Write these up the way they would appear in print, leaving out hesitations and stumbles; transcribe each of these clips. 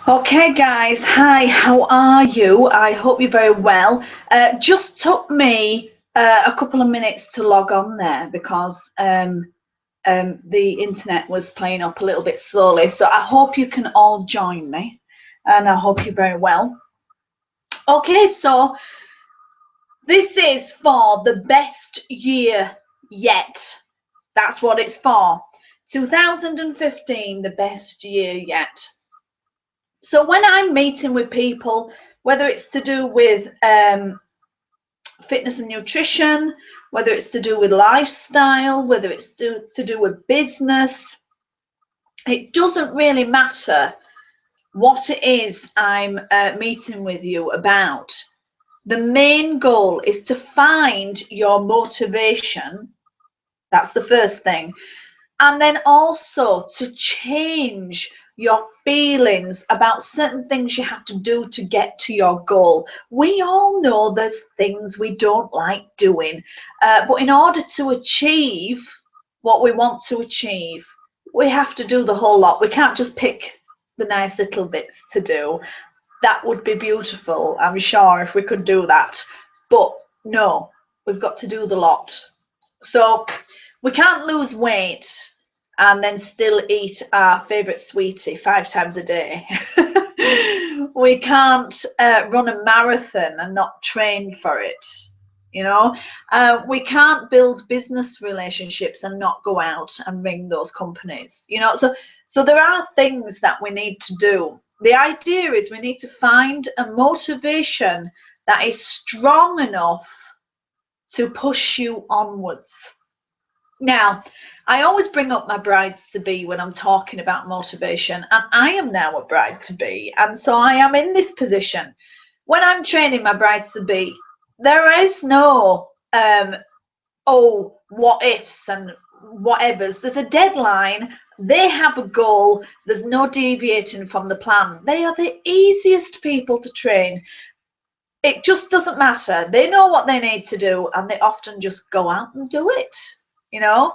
Okay, guys, hi, how are you? I hope you're very well. Just took me a couple of minutes to log on there because the internet was playing up a little bit slowly. So I hope you can all join me and I hope you're very well. Okay, so this is for the best year yet. That's what it's for. 2015, the best year yet. So when I'm meeting with people, whether it's to do with fitness and nutrition, whether it's to do with lifestyle, whether it's to do with business, it doesn't really matter what it is I'm meeting with you about. The main goal is to find your motivation. That's the first thing. And then also to change your feelings about certain things you have to do to get to your goal. We all know there's things we don't like doing, but in order to achieve what we want to achieve, we have to do the whole lot. We can't just pick the nice little bits to do. That would be beautiful, I'm sure, if we could do that. But no, we've got to do the lot. So we can't lose weight and then still eat our favourite sweetie 5 times a day. We can't run a marathon and not train for it. You know, we can't build business relationships and not go out and ring those companies. You know, so there are things that we need to do. The idea is we need to find a motivation that is strong enough to push you onwards. Now, I always bring up my brides-to-be when I'm talking about motivation, and I am now a bride-to-be, and so I am in this position. When I'm training my brides-to-be, there is no, what ifs and whatevers. There's a deadline, they have a goal, there's no deviating from the plan. They are the easiest people to train. It just doesn't matter. They know what they need to do, and they often just go out and do it. You know,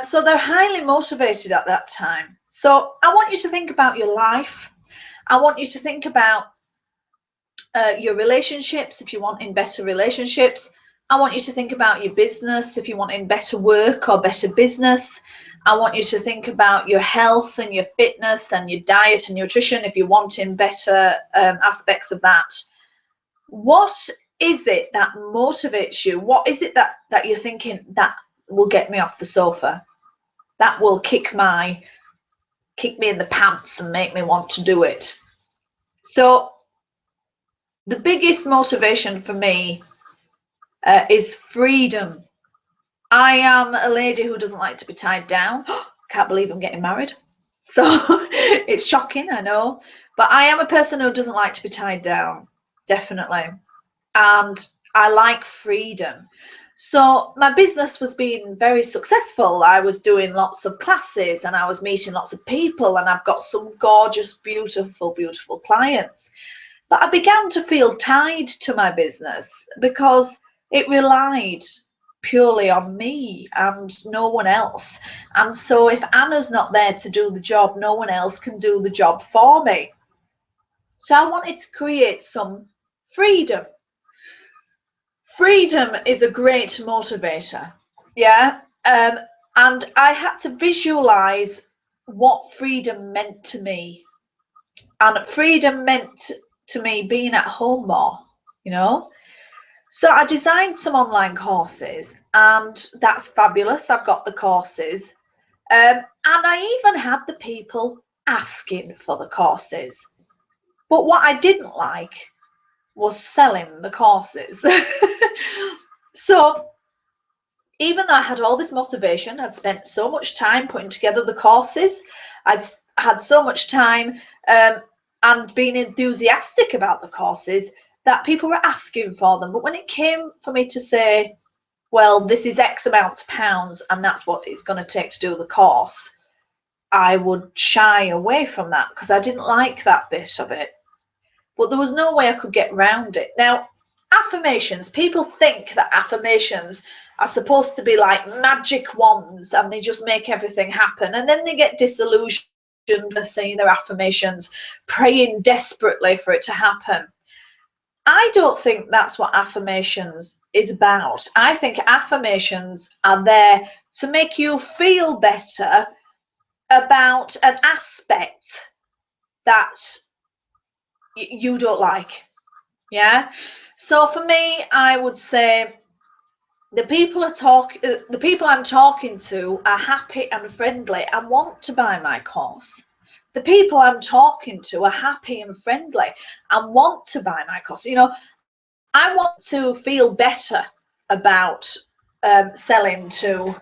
so they're highly motivated at that time. So I want you to think about your life. I want you to think about your relationships if you want in better relationships. I want you to think about your business if you want in better work or better business. I want you to think about your health and your fitness and your diet and nutrition if you want in better aspects of that. What is it that motivates you? What is it that you're thinking that will get me off the sofa, that will kick me in the pants and make me want to do it? So the biggest motivation for me is freedom. I am a lady who doesn't like to be tied down. Can't believe I'm getting married. So it's shocking, I know, but I am a person who doesn't like to be tied down, definitely. And I like freedom. So my business was being very successful. I was doing lots of classes and I was meeting lots of people, and I've got some gorgeous, beautiful, beautiful clients. But I began to feel tied to my business because it relied purely on me and no one else. And so if Anna's not there to do the job, no one else can do the job for me. So I wanted to create some freedom. Freedom is a great motivator, yeah. And I had to visualize what freedom meant to me, and freedom meant to me being at home more, you know. So I designed some online courses, and that's fabulous. I've got the courses, and I even had the people asking for the courses. But what I didn't like was selling the courses. So even though I had all this motivation, I'd spent so much time putting together the courses, I'd had so much time and been enthusiastic about the courses, that people were asking for them. But when it came for me to say, well, this is X amount of pounds and that's what it's going to take to do the course, I would shy away from that because I didn't like that bit of it. But there was no way I could get around it. Now, affirmations, people think that affirmations are supposed to be like magic wands and they just make everything happen, and then they get disillusioned saying their affirmations, praying desperately for it to happen. I don't think that's what affirmations is about. I think affirmations are there to make you feel better about an aspect that you don't like. Yeah. So for me, I would say the people I'm talking to are happy and friendly and want to buy my course. The people I'm talking to are happy and friendly and want to buy my course. You know, I want to feel better about selling to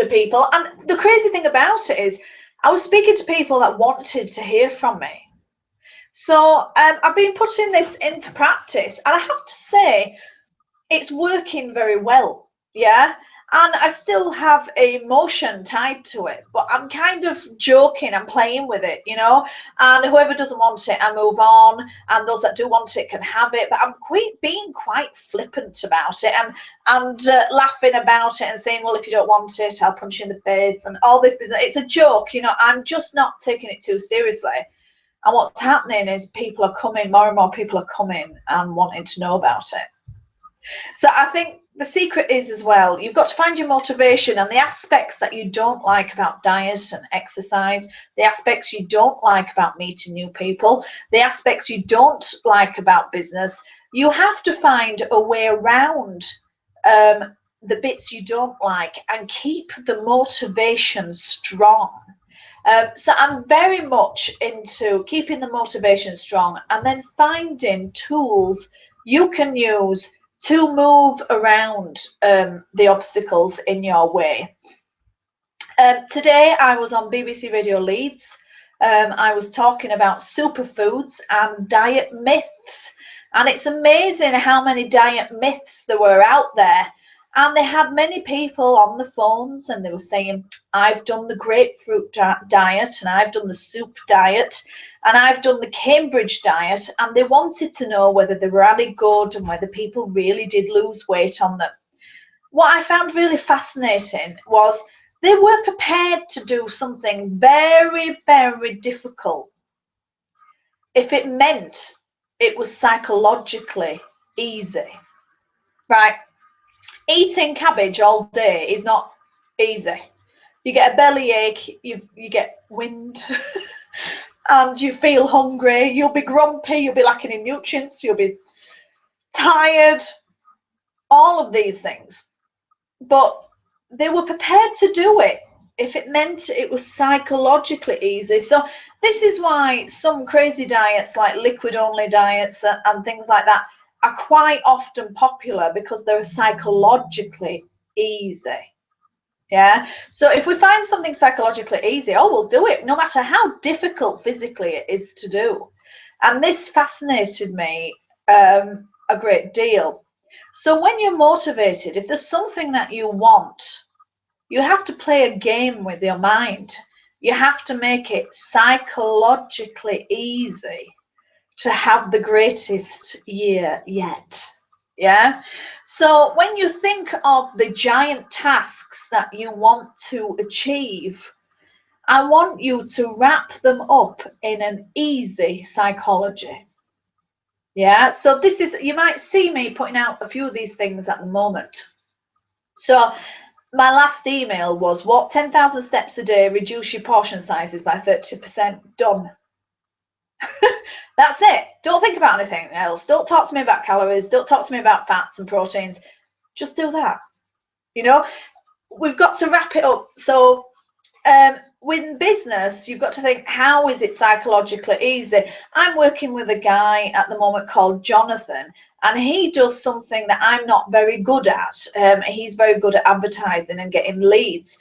people. And the crazy thing about it is, I was speaking to people that wanted to hear from me. So I've been putting this into practice, and I have to say, it's working very well. Yeah. And I still have emotion tied to it, but I'm kind of joking and playing with it, you know. And whoever doesn't want it, I move on, and those that do want it can have it. But I'm being quite flippant about it, and laughing about it and saying, well, if you don't want it, I'll punch you in the face and all this business. It's a joke, you know. I'm just not taking it too seriously. And what's happening is people are coming, more and more people are coming and wanting to know about it. So I think the secret is, as well, you've got to find your motivation and the aspects that you don't like about diet and exercise, the aspects you don't like about meeting new people, the aspects you don't like about business. You have to find a way around the bits you don't like and keep the motivation strong. So I'm very much into keeping the motivation strong and then finding tools you can use to move around the obstacles in your way. Today I was on BBC Radio Leeds. I was talking about superfoods and diet myths, and it's amazing how many diet myths there were out there. And they had many people on the phones, and they were saying, I've done the grapefruit diet, and I've done the soup diet, and I've done the Cambridge diet, and they wanted to know whether they were really good and whether people really did lose weight on them. What I found really fascinating was they were prepared to do something very, very difficult if it meant it was psychologically easy. Right? Eating cabbage all day is not easy. You get a bellyache, you get wind, and you feel hungry, you'll be grumpy, you'll be lacking in nutrients, you'll be tired, all of these things. But they were prepared to do it if it meant it was psychologically easy. So this is why some crazy diets like liquid only diets and things like that are quite often popular, because they're psychologically easy. Yeah. So if we find something psychologically easy, oh, we'll do it, no matter how difficult physically it is to do. And this fascinated me a great deal. So when you're motivated, if there's something that you want, you have to play a game with your mind. You have to make it psychologically easy to have the greatest year yet. Yeah. So when you think of the giant tasks that you want to achieve, I want you to wrap them up in an easy psychology. Yeah. So this is, you might see me putting out a few of these things at the moment. So my last email was, walk 10,000 steps a day, reduce your portion sizes by 30%. Done. That's it. Don't think about anything else. Don't talk to me about calories. Don't talk to me about fats and proteins. Just do that. You know, we've got to wrap it up. So with business, you've got to think, how is it psychologically easy? I'm working with a guy at the moment called Jonathan, and he does something that I'm not very good at. He's very good at advertising and getting leads.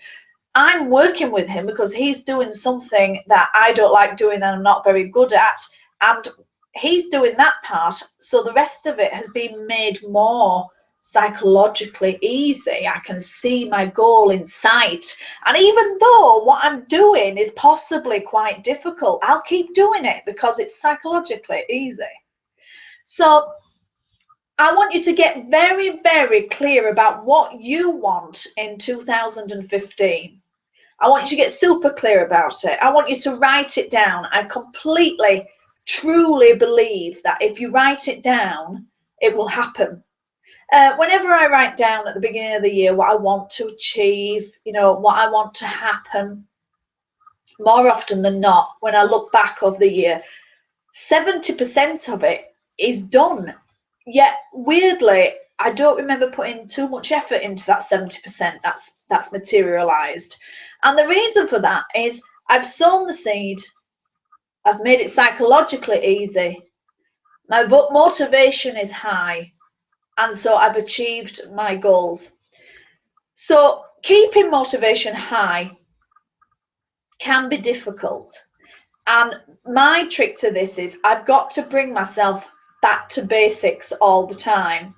I'm working with him because he's doing something that I don't like doing and I'm not very good at. And he's doing that part, so the rest of it has been made more psychologically easy. I can see my goal in sight. And even though what I'm doing is possibly quite difficult, I'll keep doing it because it's psychologically easy. So I want you to get very, very clear about what you want in 2015. I want you to get super clear about it. I want you to write it down. I completely, truly believe that if you write it down, it will happen. Whenever I write down at the beginning of the year what I want to achieve, you know, what I want to happen, more often than not, when I look back over the year, 70% of it is done. Yet weirdly, I don't remember putting too much effort into that 70% that's materialized. And the reason for that is I've sown the seed, I've made it psychologically easy, my motivation is high, and so I've achieved my goals. So keeping motivation high can be difficult. And my trick to this is I've got to bring myself back to basics all the time.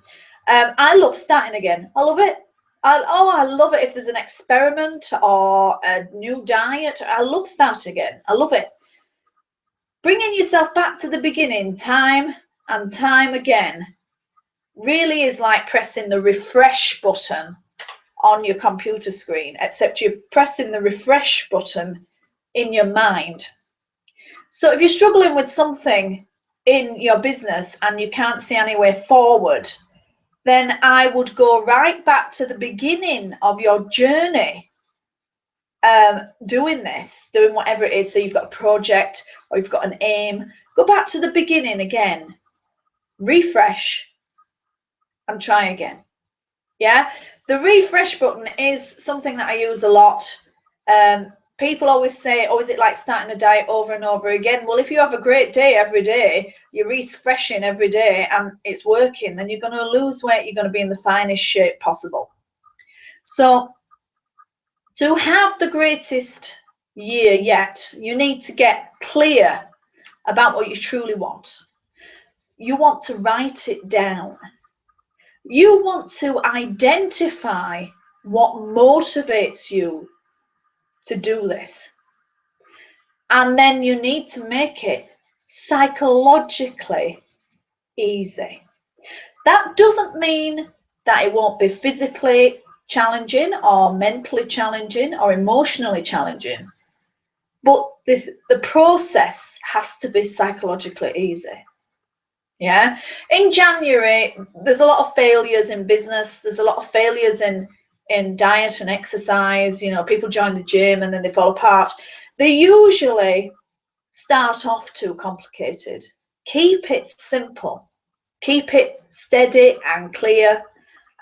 I love starting again. I love it. I love it if there's an experiment or a new diet. I love starting again. I love it. Bringing yourself back to the beginning time and time again really is like pressing the refresh button on your computer screen, except you're pressing the refresh button in your mind. So if you're struggling with something in your business and you can't see any way forward, then I would go right back to the beginning of your journey, doing whatever it is. So you've got a project or you've got an aim, go back to the beginning again, refresh and try again. Yeah, the refresh button is something that I use a lot. People always say, oh, is it like starting a diet over and over again? Well, if you have a great day every day, you're refreshing every day and it's working, then you're going to lose weight, you're going to be in the finest shape possible. So to have the greatest year yet, you need to get clear about what you truly want. You want to write it down. You want to identify what motivates you to do this. And then you need to make it psychologically easy. That doesn't mean that it won't be physically challenging or mentally challenging or emotionally challenging, but the process has to be psychologically easy. Yeah. In January, there's a lot of failures in business. There's a lot of failures in diet and exercise. You know, people join the gym and then they fall apart. They usually start off too complicated. Keep it simple. Keep it steady and clear,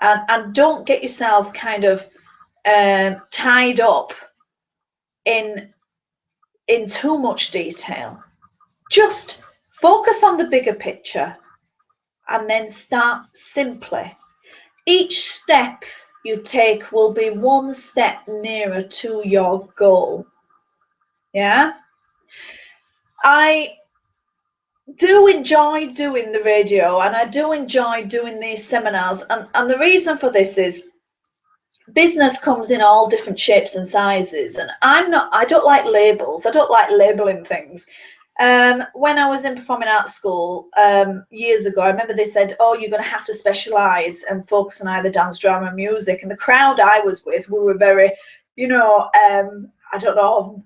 and don't get yourself kind of tied up in too much detail. Just focus on the bigger picture and then start simply. Each step you take will be one step nearer to your goal. Yeah? I do enjoy doing the radio and I do enjoy doing these seminars, and the reason for this is business comes in all different shapes and sizes, and I don't like labels. I don't like labeling things. When I was in performing arts school years ago, I remember they said, oh, you're going to have to specialize and focus on either dance, drama, music. And the crowd I was with, we were very, you know, I don't know,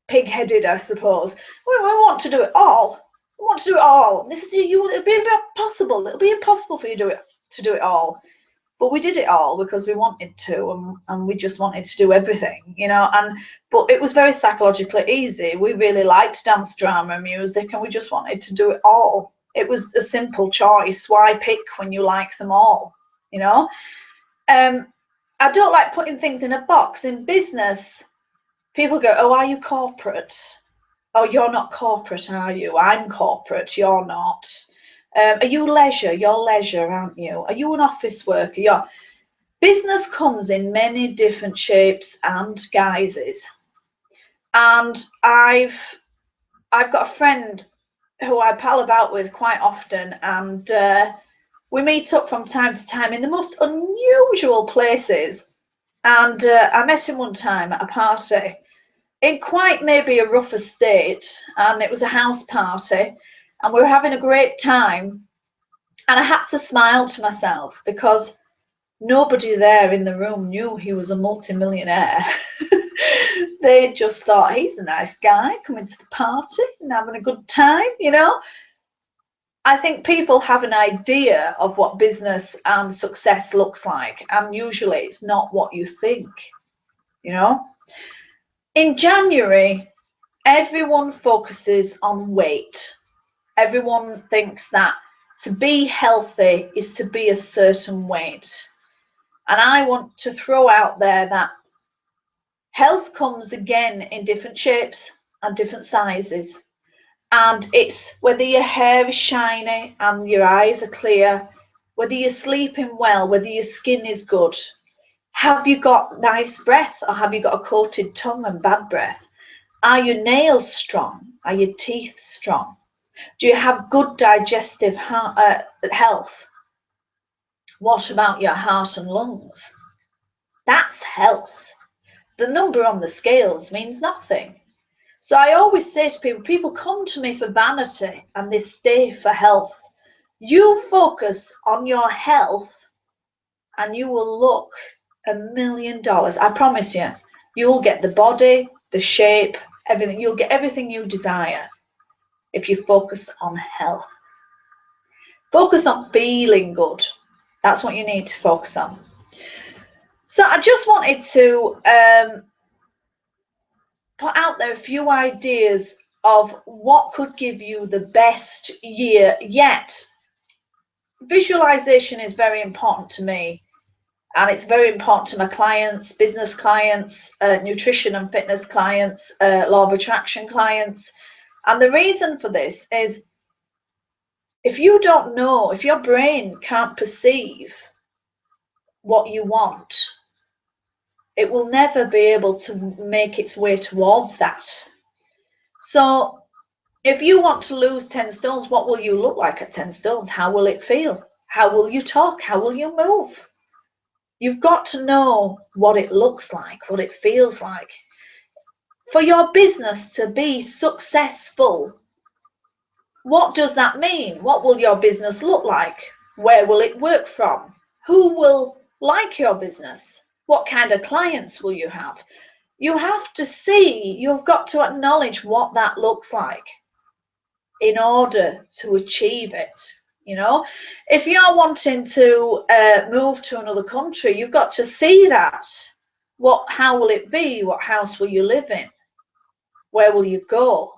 pig-headed, I suppose. We want to do it all. We want to do it all. This is it'll be impossible. It'll be impossible for you to do it all. But we did it all because we wanted to, and we just wanted to do everything, you know. But it was very psychologically easy. We really liked dance, drama, music, and we just wanted to do it all. It was a simple choice. Why pick when you like them all, you know? I don't like putting things in a box. In business, people go, oh, are you corporate? Oh, you're not corporate, are you? I'm corporate, you're not. Are you leisure? You're leisure, aren't you? Are you an office worker? Business comes in many different shapes and guises. And I've got a friend who I pal about with quite often, and we meet up from time to time in the most unusual places. And I met him one time at a party in quite maybe a rougher state, and it was a house party. And we were having a great time, and I had to smile to myself because nobody there in the room knew he was a multimillionaire. They just thought, he's a nice guy coming to the party and having a good time, you know. I think people have an idea of what business and success looks like, and usually it's not what you think, you know. In January, everyone focuses on weight. Everyone thinks that to be healthy is to be a certain weight. And I want to throw out there that health comes again in different shapes and different sizes. And it's whether your hair is shiny and your eyes are clear, whether you're sleeping well, whether your skin is good. Have you got nice breath, or have you got a coated tongue and bad breath? Are your nails strong? Are your teeth strong? Do you have good digestive health? What about your heart and lungs? That's health. The number on the scales means nothing. So I always say to people come to me for vanity and they stay for health. You focus on your health and you will look $1,000,000. I promise you, you'll get the body, the shape, everything. You'll get everything you desire if you focus on health. Focus on feeling good. That's what you need to focus on. So I just wanted to put out there a few ideas of what could give you the best year yet. Visualization is very important to me, and it's very important to my clients, business clients, nutrition and fitness clients, law of attraction clients. And the reason for this is, if you don't know, if your brain can't perceive what you want, it will never be able to make its way towards that. So if you want to lose 10 stones, what will you look like at 10 stones? How will it feel? How will you talk? How will you move? You've got to know what it looks like, what it feels like. For your business to be successful, what does that mean? What will your business look like? Where will it work from? Who will like your business? What kind of clients will you have? You have to see, you've got to acknowledge what that looks like in order to achieve it. You know, if you're wanting to move to another country, you've got to see that. How will it be? What house will you live in? Where will you go?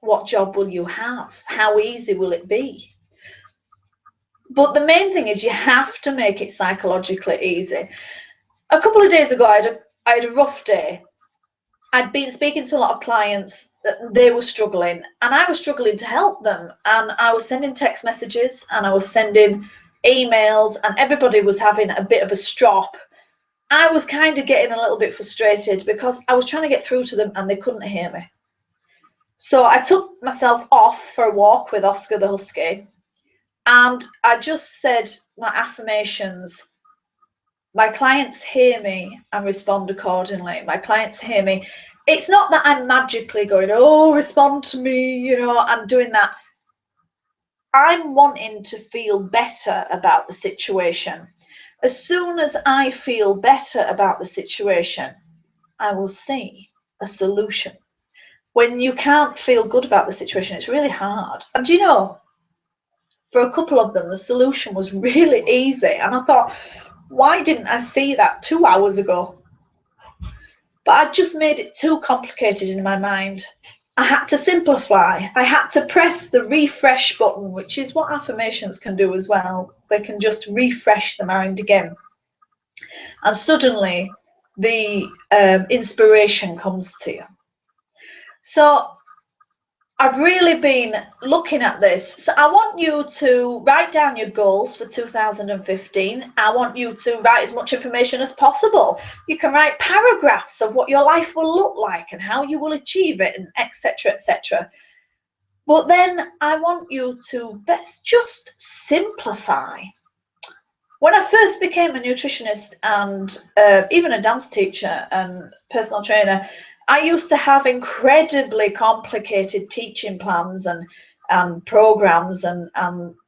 What job will you have? How easy will it be? But the main thing is you have to make it psychologically easy. A couple of days ago, I had a rough day. I'd been speaking to a lot of clients that they were struggling, and I was struggling to help them. And I was sending text messages and I was sending emails, and everybody was having a bit of a strop. I was kind of getting a little bit frustrated because I was trying to get through to them and they couldn't hear me. So I took myself off for a walk with Oscar the Husky, and I just said my affirmations. My clients hear me and respond accordingly. My clients hear me. It's not that I'm magically going, oh, respond to me, you know, I'm doing that. I'm wanting to feel better about the situation. As soon as I feel better about the situation, I will see a solution. When you can't feel good about the situation, it's really hard. And you know, for a couple of them, the solution was really easy. And I thought, why didn't I see that 2 hours ago? But I just made it too complicated in my mind. I had to simplify. I had to press the refresh button, which is what affirmations can do as well. They can just refresh the mind again. And suddenly the inspiration comes to you. So I've really been looking at this. So I want you to write down your goals for 2015. I want you to write as much information as possible. You can write paragraphs of what your life will look like and how you will achieve it, and etc., etc. But then I want you to just simplify. When I first became a nutritionist and even a dance teacher and personal trainer, I used to have incredibly complicated teaching plans and programs and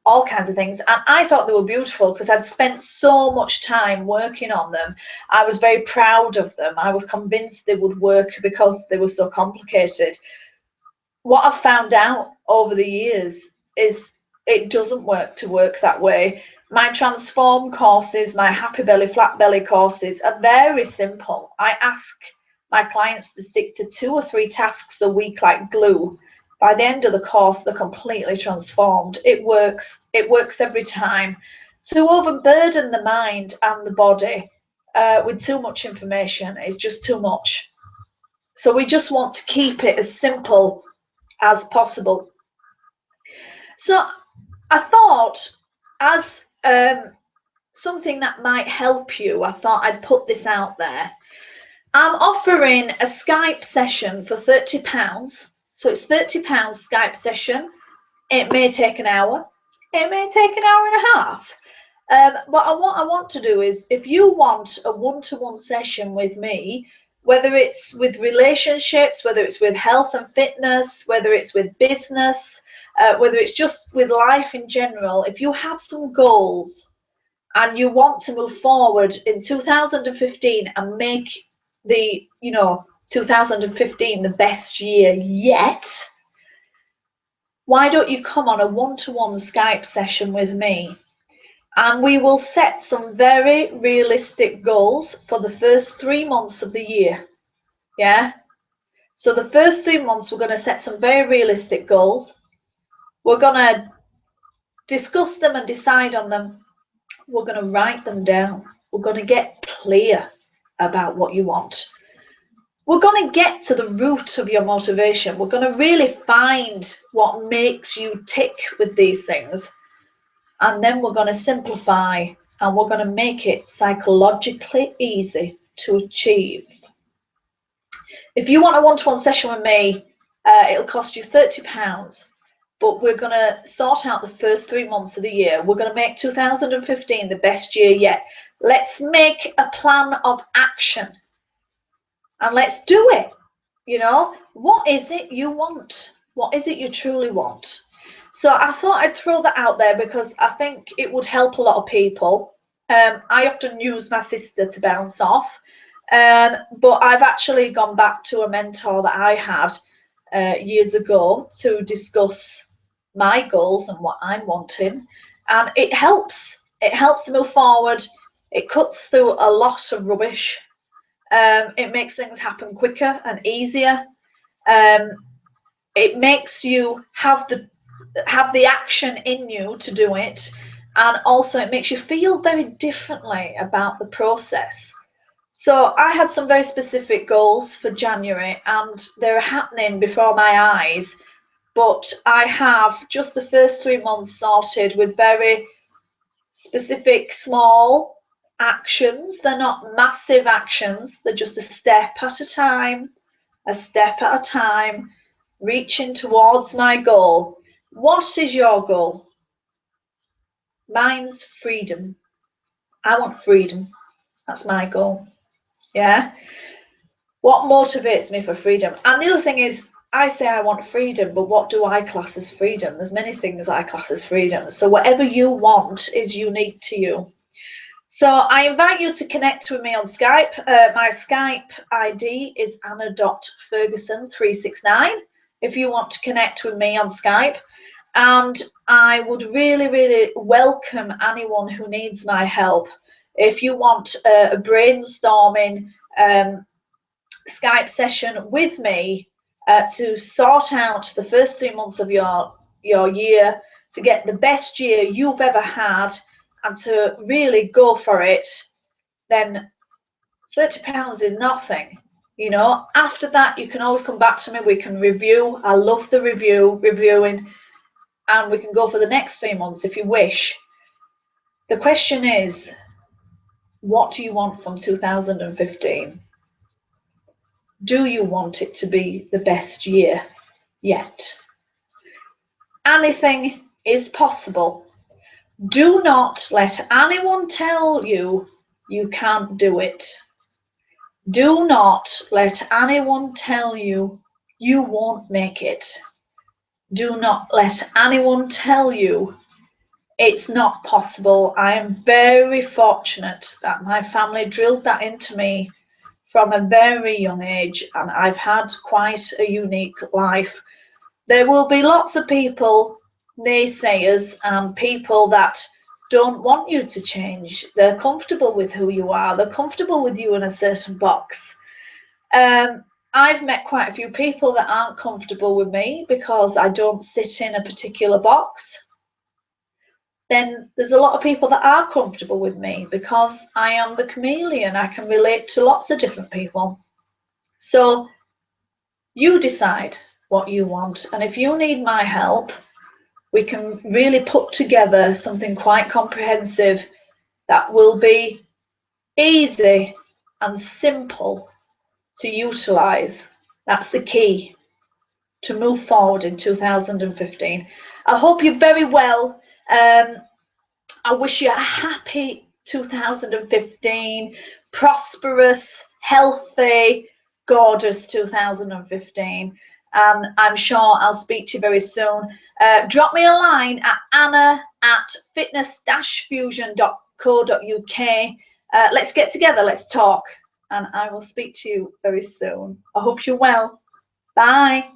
all kinds of things. And I thought they were beautiful because I'd spent so much time working on them. I was very proud of them. I was convinced they would work because they were so complicated. What I've found out over the years is it doesn't work that way. My transform courses, my happy belly, flat belly courses are very simple. I ask my clients to stick to 2 or 3 tasks a week like glue. By the end of the course, they're completely transformed. It works every time. To overburden the mind and the body with too much information is just too much. So we just want to keep it as simple as possible. So I thought, as something that might help you, I thought I'd put this out there. I'm offering a Skype session for £30. So it's £30 Skype session. It may take an hour. It may take an hour and a half. But what I want to do is, if you want a one-to-one session with me, whether it's with relationships, whether it's with health and fitness, whether it's with business, whether it's just with life in general, if you have some goals and you want to move forward in 2015 and make the 2015 the best year yet, why don't you come on a one-to-one Skype session with me? And we will set some very realistic goals for the first 3 months of the year. Yeah? So the first 3 months, we're going to set some very realistic goals. We're going to discuss them and decide on them. We're going to write them down. We're going to get clear about what you want. We're going to get to the root of your motivation. We're going to really find what makes you tick with these things. And then we're going to simplify and we're going to make it psychologically easy to achieve. If you want a one-to-one session with me, it'll cost you £30. But we're going to sort out the first 3 months of the year. We're going to make 2015 the best year yet. Let's make a plan of action. And let's do it. What is it you want? What is it you truly want? So I thought I'd throw that out there because I think it would help a lot of people. I often use my sister to bounce off. But I've actually gone back to a mentor that I had years ago to discuss my goals and what I'm wanting. And it helps. It helps to move forward. It cuts through a lot of rubbish. It makes things happen quicker and easier. It makes you have the action in you to do it, and also it makes you feel very differently about the process. So I had some very specific goals for January, and they're happening before my eyes, but I have just the first 3 months sorted with very specific small actions. They're not massive actions, they're just a step at a time, reaching towards my goal. What is your goal? Mine's freedom. I want freedom. That's my goal. Yeah. What motivates me for freedom? And the other thing is, I say I want freedom, but what do I class as freedom? There's many things I class as freedom. So whatever you want is unique to you. So I invite you to connect with me on Skype. My Skype ID is anna.ferguson369 if you want to connect with me on Skype. And I would really, really welcome anyone who needs my help. If you want a brainstorming Skype session with me to sort out the first 3 months of your year, to get the best year you've ever had, and to really go for it, then £30 is nothing. After that, you can always come back to me. We can review. I love the reviewing, and we can go for the next 3 months if you wish. The question is, what do you want from 2015? Do you want it to be the best year yet? Anything is possible. Do not let anyone tell you you can't do it. Do not let anyone tell you you won't make it. Do not let anyone tell you it's not possible. I am very fortunate that my family drilled that into me from a very young age, and I've had quite a unique life. There will be lots of people, naysayers, and people that don't want you to change. They're comfortable with who you are, they're comfortable with you in a certain box. I've met quite a few people that aren't comfortable with me because I don't sit in a particular box. Then there's a lot of people that are comfortable with me because I am the chameleon. I can relate to lots of different people. So you decide what you want. And if you need my help, we can really put together something quite comprehensive that will be easy and simple to utilize. That's the key to move forward in 2015. I hope you're very well. I wish you a happy 2015, prosperous, healthy, gorgeous 2015. And I'm sure I'll speak to you very soon. Drop me a line at anna@fitness-fusion.co.uk. Let's get together, let's talk, and I will speak to you very soon. I hope you're well. Bye.